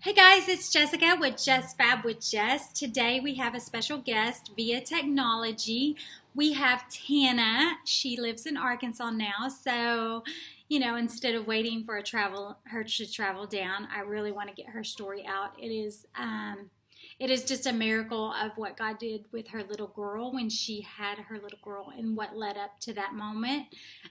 Hey guys, it's Jessica with Just Fab with Jess. Today we have a special guest via technology. We have Tanna. She lives in Arkansas now, so instead of waiting for her to travel down, I really want to get her story out. It is just a miracle of what God did with her little girl when she had her little girl and what led up to that moment.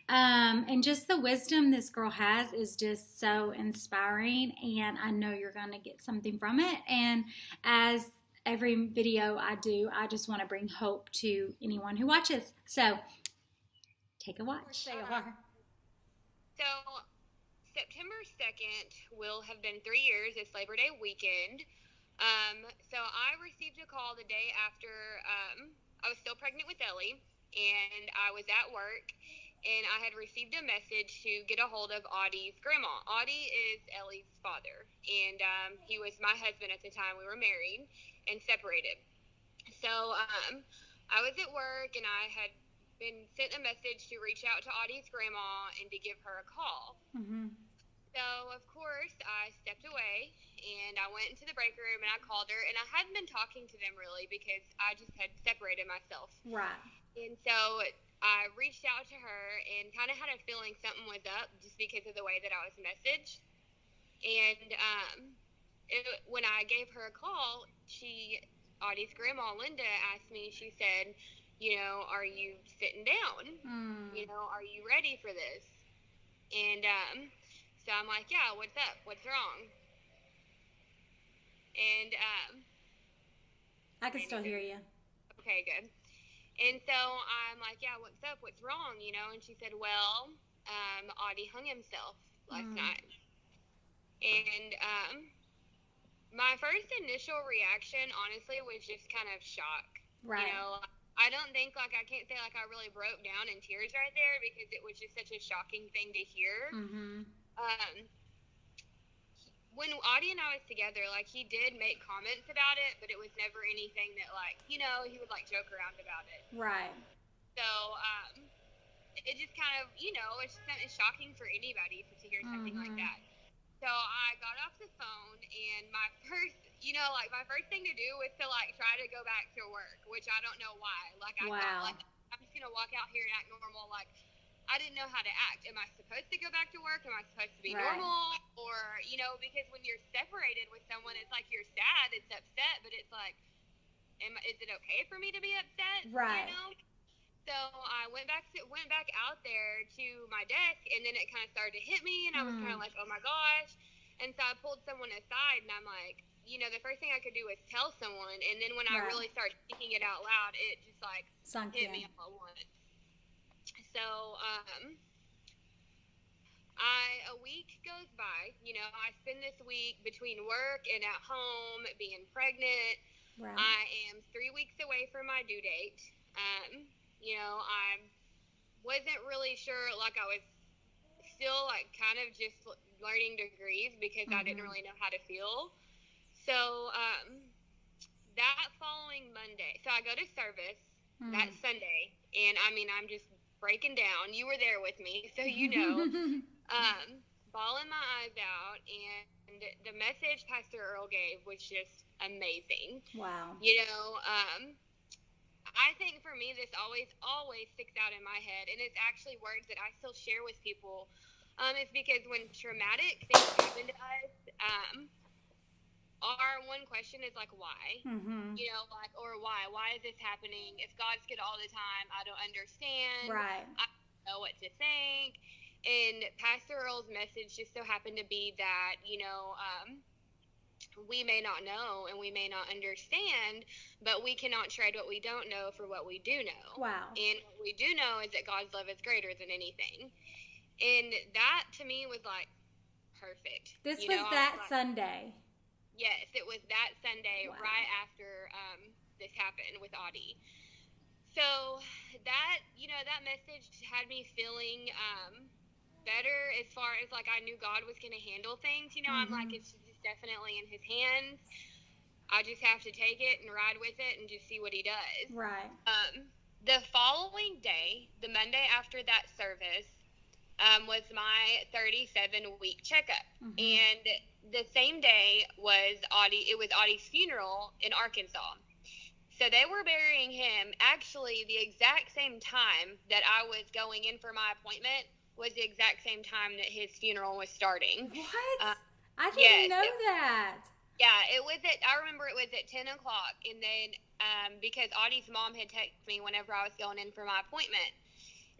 And just the wisdom this girl has is just so inspiring, and I know you're going to get something from it. And as every video I do, I just want to bring hope to anyone who watches. So, take a watch. So, September 2nd will have been 3 years. It's Labor Day weekend. So I received a call the day after I was still pregnant with Ellie, and I was at work, and I had received a message to get a hold of Audie's grandma. Audie is Ellie's father, and he was my husband at the time. We were married and separated. So I was at work, and I had been sent a message to reach out to Audie's grandma and to give her a call. Mm-hmm. So, of course, I stepped away, and I went into the break room, and I called her, and I hadn't been talking to them, really, because I just had separated myself. Right. And so I reached out to her and kind of had a feeling something was up just because of the way that I was messaged. And when I gave her a call, Audie's grandma, Linda, asked me, she said, are you sitting down? Are you ready for this? And so I'm like, yeah, what's up? What's wrong? And I can still hear you. Okay, good. And so I'm like, yeah, what's up? What's wrong? And she said, well, Audie hung himself last night. And my first initial reaction, honestly, was just kind of shock. Right. I don't think, I can't say, I really broke down in tears right there because it was just such a shocking thing to hear. Mm-hmm. When Audie and I was together, he did make comments about it, but it was never anything that, he would, joke around about it. Right. So, it just kind of, it's shocking for anybody to hear something like that. So, I got off the phone, and my first thing to do was to, try to go back to work, which I don't know why. I thought, I'm just going to walk out here and act normal, I didn't know how to act. Am I supposed to go back to work? Am I supposed to be normal? Or, because when you're separated with someone, it's you're sad, it's upset, but it's is it okay for me to be upset? Right. So I went back out there to my desk, and then it kind of started to hit me, and I was kind of like, oh my gosh. And so I pulled someone aside, and I'm like, the first thing I could do was tell someone, and then when I really started speaking it out loud, it just sunk hit me all at once. So, a week goes by, I spend this week between work and at home being pregnant. Right. I am 3 weeks away from my due date. I wasn't really sure, I was still, kind of just learning to grieve because I didn't really know how to feel. So, that following Monday, so I go to service that Sunday, and I'm just breaking down. You were there with me, so bawling my eyes out, and the message Pastor Earl gave was just amazing. Wow. I think for me, this always sticks out in my head, and it's actually words that I still share with people. It's because when traumatic things happen to us, our one question is why? Or why? Why is this happening? If God's good all the time, I don't understand. Right. I don't know what to think. And Pastor Earl's message just so happened to be that, we may not know and we may not understand, but we cannot trade what we don't know for what we do know. Wow. And what we do know is that God's love is greater than anything. And that, to me, was, perfect. This was that Sunday. Yes, it was that Sunday. Wow. Right after this happened with Audie. So that, that message had me feeling better as far as, I knew God was going to handle things. I'm it's just definitely in his hands. I just have to take it and ride with it and just see what he does. Right. The following day, the Monday after that service, was my 37-week checkup. Mm-hmm. And the same day was Audie's funeral in Arkansas. So they were burying him actually the exact same time that I was going in for my appointment was the exact same time that his funeral was starting. What? I didn't know that. Yeah, I remember it was at 10 o'clock. And then because Audie's mom had texted me whenever I was going in for my appointment.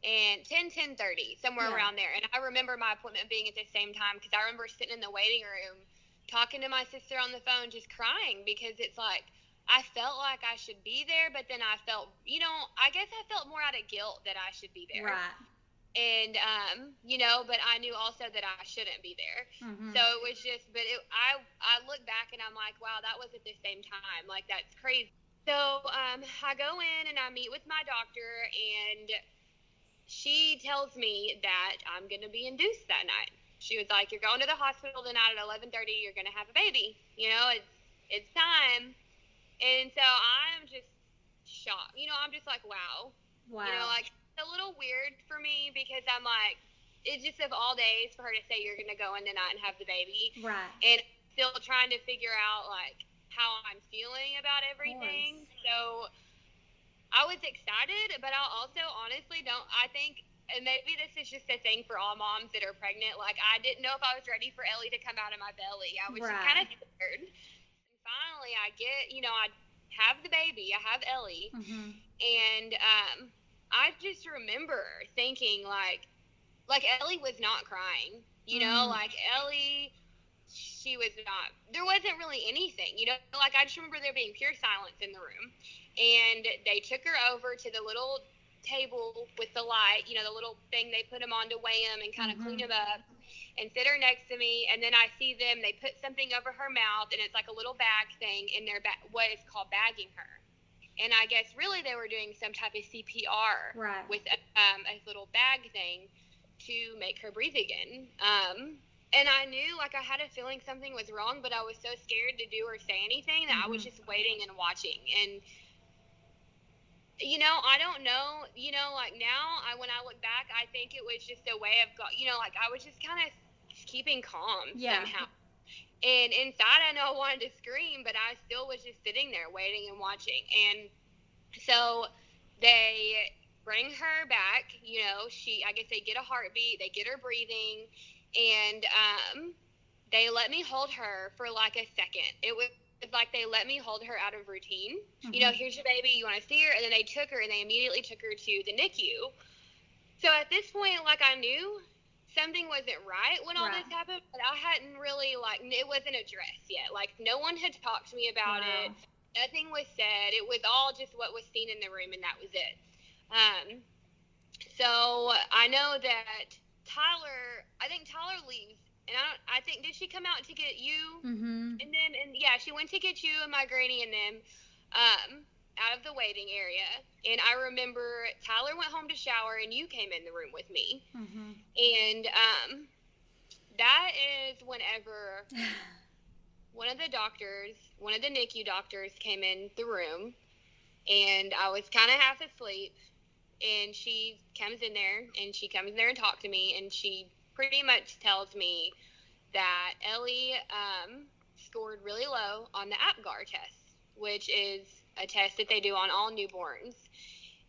And 10:30, somewhere around there. And I remember my appointment being at the same time because I remember sitting in the waiting room talking to my sister on the phone just crying because it's like I felt like I should be there, but then I felt, I guess I felt more out of guilt that I should be there. Right. And, but I knew also that I shouldn't be there. Mm-hmm. So it was just, I look back and I'm like, wow, that was at the same time. Like, that's crazy. So I go in and I meet with my doctor, and she tells me that I'm going to be induced that night. She was like, you're going to the hospital tonight at 11:30. You're going to have a baby. It's time. And so I'm just shocked. I'm just like, wow. Wow. Like, it's a little weird for me because I'm like, it's just of all days for her to say you're going to go in tonight and have the baby. Right. And still trying to figure out, like, how I'm feeling about everything. So I was excited, but I also honestly I think, and maybe this is just a thing for all moms that are pregnant, like, I didn't know if I was ready for Ellie to come out of my belly. I was just kind of scared. Finally, I get, I have the baby, I have Ellie, mm-hmm. and I just remember thinking, like Ellie was not crying, like Ellie, she was not, there wasn't really anything, like I just remember there being pure silence in the room, and they took her over to the little table with the light, the little thing they put them on to weigh them and kind of mm-hmm. clean them up, and sit her next to me. And then I see them, they put something over her mouth, and it's like a little bag thing in their what is called bagging her. And I guess really they were doing some type of CPR with a little bag thing to make her breathe again. And I knew, like, I had a feeling something was wrong, but I was so scared to do or say anything that mm-hmm. I was just waiting and watching. And I don't know, like now, when I look back, I think it was just a way of, like I was just kind of keeping calm somehow. And inside, I know I wanted to scream, but I still was just sitting there waiting and watching. And so they bring her back, I guess they get a heartbeat, they get her breathing, and they let me hold her for like a second. It was like they let me hold her out of routine. Mm-hmm. Here's your baby, you want to see her? And then they took her, and they immediately took her to the NICU. So at this point, like, I knew something wasn't right when all this happened, but I hadn't really, like, it wasn't addressed yet. Like, no one had talked to me about it. Nothing was said. It was all just what was seen in the room, and that was it. So I know that I think Tyler leaves. And I think, did she come out to get you? Mm-hmm. And she went to get you and my granny and them out of the waiting area. And I remember Tyler went home to shower, and you came in the room with me. Mm-hmm. And that is whenever one of the NICU doctors came in the room, and I was kind of half asleep, and she comes in there and talks to me, and she pretty much tells me that Ellie scored really low on the APGAR test, which is a test that they do on all newborns.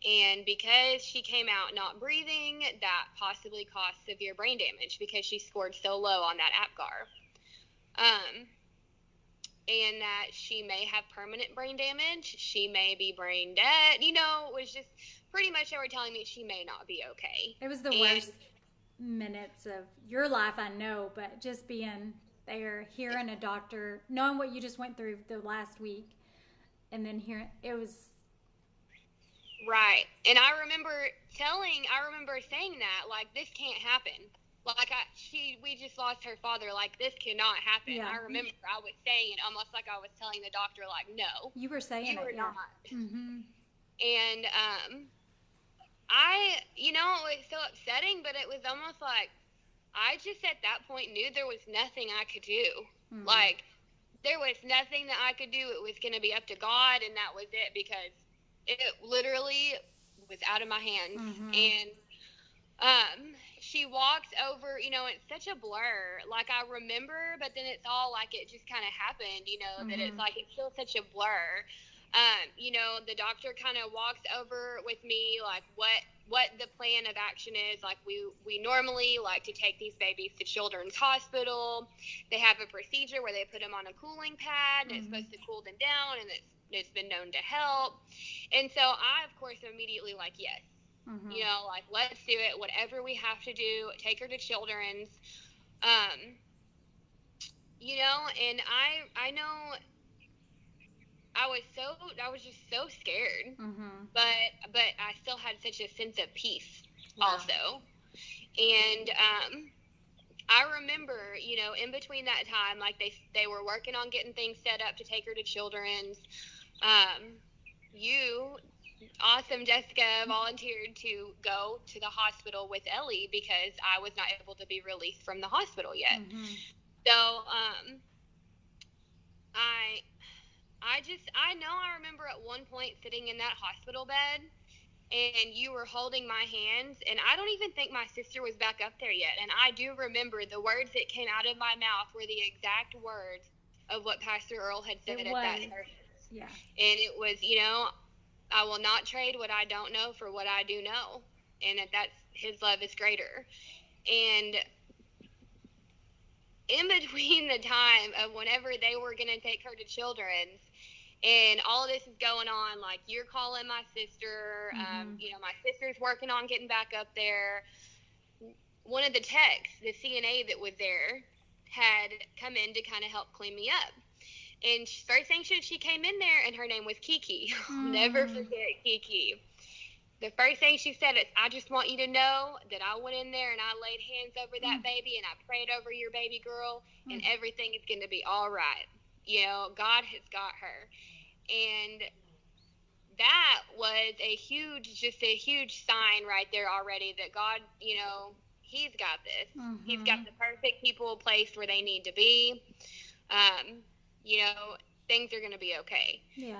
And because she came out not breathing, that possibly caused severe brain damage because she scored so low on that APGAR. And that she may have permanent brain damage. She may be brain dead. It was just pretty much they were telling me she may not be okay. It was the worst minutes of your life, I know, but just being there, hearing a doctor, knowing what you just went through the last week, and then hearing it was right. And I remember saying that, like, this can't happen. Like, we just lost her father. Like, this cannot happen. Yeah. I remember I was saying it almost like I was telling the doctor, like, no, you were saying you were not. Mm-hmm. And it was so upsetting, but it was almost like I just at that point knew there was nothing I could do. Mm-hmm. Like, there was nothing that I could do. It was going to be up to God, and that was it, because it literally was out of my hands. Mm-hmm. And she walks over, it's such a blur. Like, I remember, but then it's all like it just kind of happened, that it's like it's still such a blur. The doctor kind of walks over with me, like what the plan of action is. Like, we normally like to take these babies to Children's Hospital. They have a procedure where they put them on a cooling pad, and it's supposed to cool them down, and it's been known to help. And so I, of course, immediately like, yes. Like, let's do it. Whatever we have to do, take her to Children's. And I know I was just so scared, but I still had such a sense of peace also. And I remember, in between that time, like they were working on getting things set up to take her to Children's. Awesome Jessica volunteered to go to the hospital with Ellie because I was not able to be released from the hospital yet. So I remember at one point sitting in that hospital bed, and you were holding my hands, and I don't even think my sister was back up there yet. And I do remember the words that came out of my mouth were the exact words of what Pastor Earl had said at that service. Yeah. And it was, I will not trade what I don't know for what I do know. And that's his love is greater. And in between the time of whenever they were going to take her to Children's, and all of this is going on, like, you're calling my sister, my sister's working on getting back up there. One of the techs, the CNA that was there, had come in to kind of help clean me up. And first thing she came in there, and her name was Kiki. I'll never forget Kiki. The first thing she said is, I just want you to know that I went in there and I laid hands over that baby, and I prayed over your baby girl, and everything is going to be all right. God has got her. And that was a huge sign right there already that God, he's got this. He's got the perfect people placed where they need to be. Things are going to be okay. Yeah.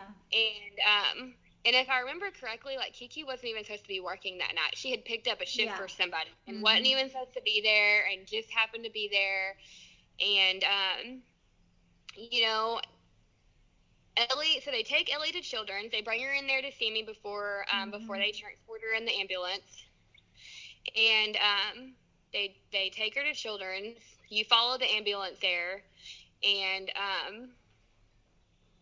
And if I remember correctly, like, Kiki wasn't even supposed to be working that night. She had picked up a shift for somebody and wasn't even supposed to be there, and just happened to be there. And, Ellie, so they take Ellie to Children's. They bring her in there to see me before they transport her in the ambulance. And they take her to Children's. You follow the ambulance there. And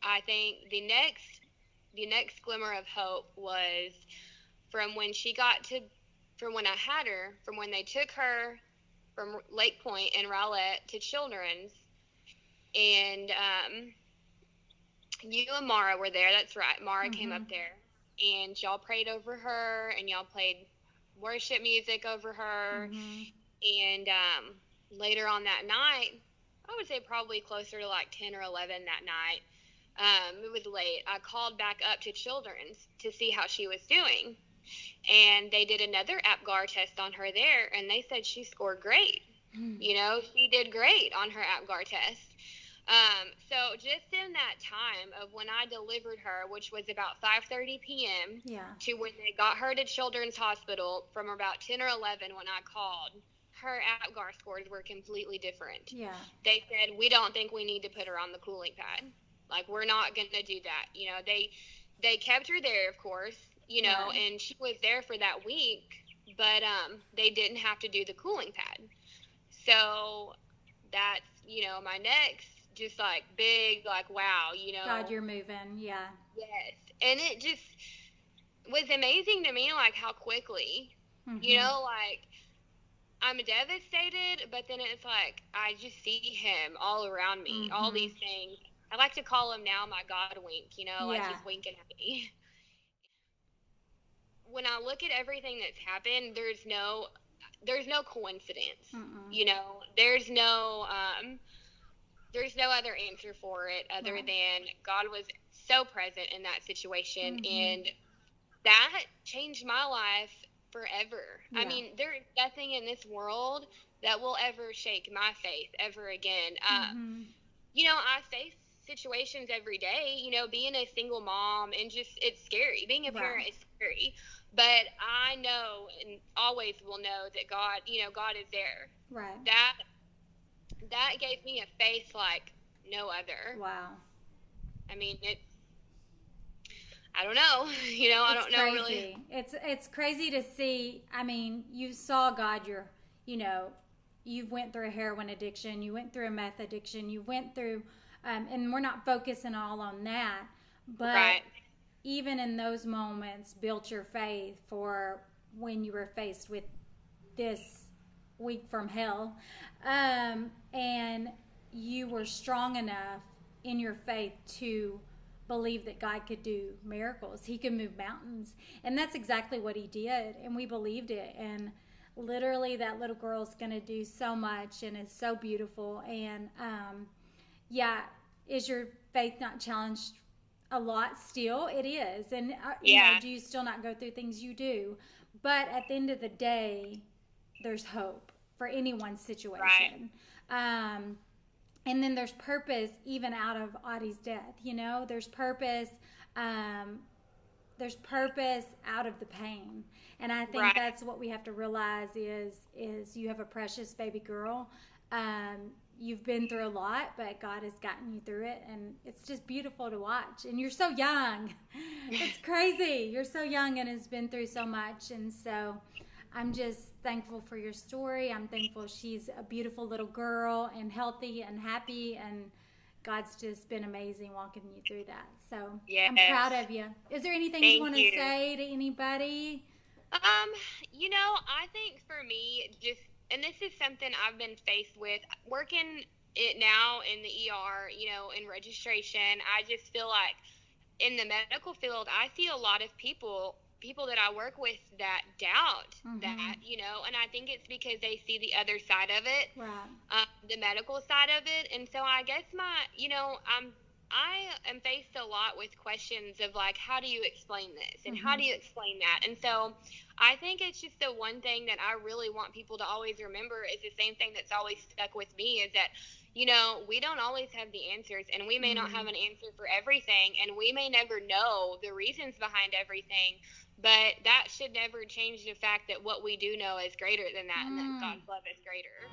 I think the next glimmer of hope was from when they took her from Lake Point and Rowlett to Children's. And you and Mara were there. That's right. Mara came up there, and y'all prayed over her, and y'all played worship music over her. And later on that night, I would say probably closer to like 10 or 11 that night, it was late, I called back up to Children's to see how she was doing. And they did another APGAR test on her there, and they said she scored great. She did great on her APGAR test. So just in that time of when I delivered her, which was about 5:30 p.m. To when they got her to Children's Hospital, from about 10 or 11 when I called, her APGAR scores were completely different. Yeah. They said, we don't think we need to put her on the cooling pad. Like, we're not going to do that. They kept her there, of course, and she was there for that week, but they didn't have to do the cooling pad. So that's, my next just like big, like, wow, God, you're moving. Yeah. Yes. And it just was amazing to me, like, how quickly, like, I'm devastated, but then it's like, I just see him all around me, all these things. I like to call him now my God wink, like he's winking at me. When I look at everything that's happened, there's no coincidence, there's no other answer for it other than God was so present in that situation, and that changed my life forever. Yeah. I mean, there is nothing in this world that will ever shake my faith ever again. I face situations every day, being a single mom, and just, it's scary. Being a parent is scary. But I know and always will know that God, God is there. Right. That gave me a faith like no other. Wow. I mean, I don't know. I It's don't know really. crazy. It's crazy to see. I mean, you saw God. You went through a heroin addiction. You went through a meth addiction. You went through, and we're not focusing all on that, but Right. even in those moments, built your faith for when you were faced with this week from hell, and you were strong enough in your faith to believe that God could do miracles. He could move mountains. And that's exactly what he did. And we believed it. And literally, that little girl's going to do so much and is so beautiful. And yeah, is your faith not challenged a lot still? It is. And do you still not go through things? You do. But at the end of the day, there's hope for anyone's situation. Right. And then there's purpose even out of Audie's death. There's purpose. There's purpose out of the pain. And I think that's what we have to realize is you have a precious baby girl. You've been through a lot, but God has gotten you through it, and it's just beautiful to watch. And you're so young. It's crazy. You're so young and has been through so much. And so I'm just thankful for your story. I'm thankful she's a beautiful little girl and healthy and happy, and God's just been amazing walking you through that. So I'm proud of you. Is there anything you want to say to anybody? I think for me, and this is something I've been faced with working it now in the ER, in registration. I just feel like in the medical field, I see a lot of people that I work with that doubt that, and I think it's because they see the other side of it, the medical side of it. And so I guess I am faced a lot with questions of like, how do you explain this? And how do you explain that? And so I think it's just the one thing that I really want people to always remember is the same thing that's always stuck with me is that, we don't always have the answers, and we may not have an answer for everything, and we may never know the reasons behind everything, but that should never change the fact that what we do know is greater than that, and that God's love is greater.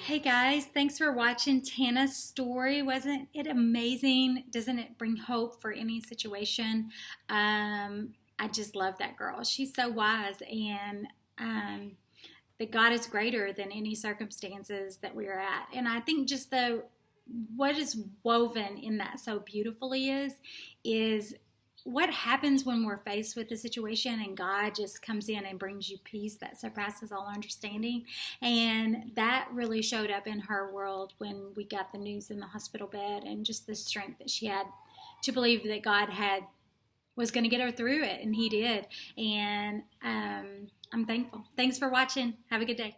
Hey guys, thanks for watching Tanna's story. Wasn't it amazing? Doesn't it bring hope for any situation? I just love that girl. She's so wise, and that God is greater than any circumstances that we are at. And I think just what is woven in that so beautifully is what happens when we're faced with a situation and God just comes in and brings you peace that surpasses all understanding. And that really showed up in her world when we got the news in the hospital bed, and just the strength that she had to believe that God was going to get her through it, and he did. And I'm thankful. Thanks for watching. Have a good day.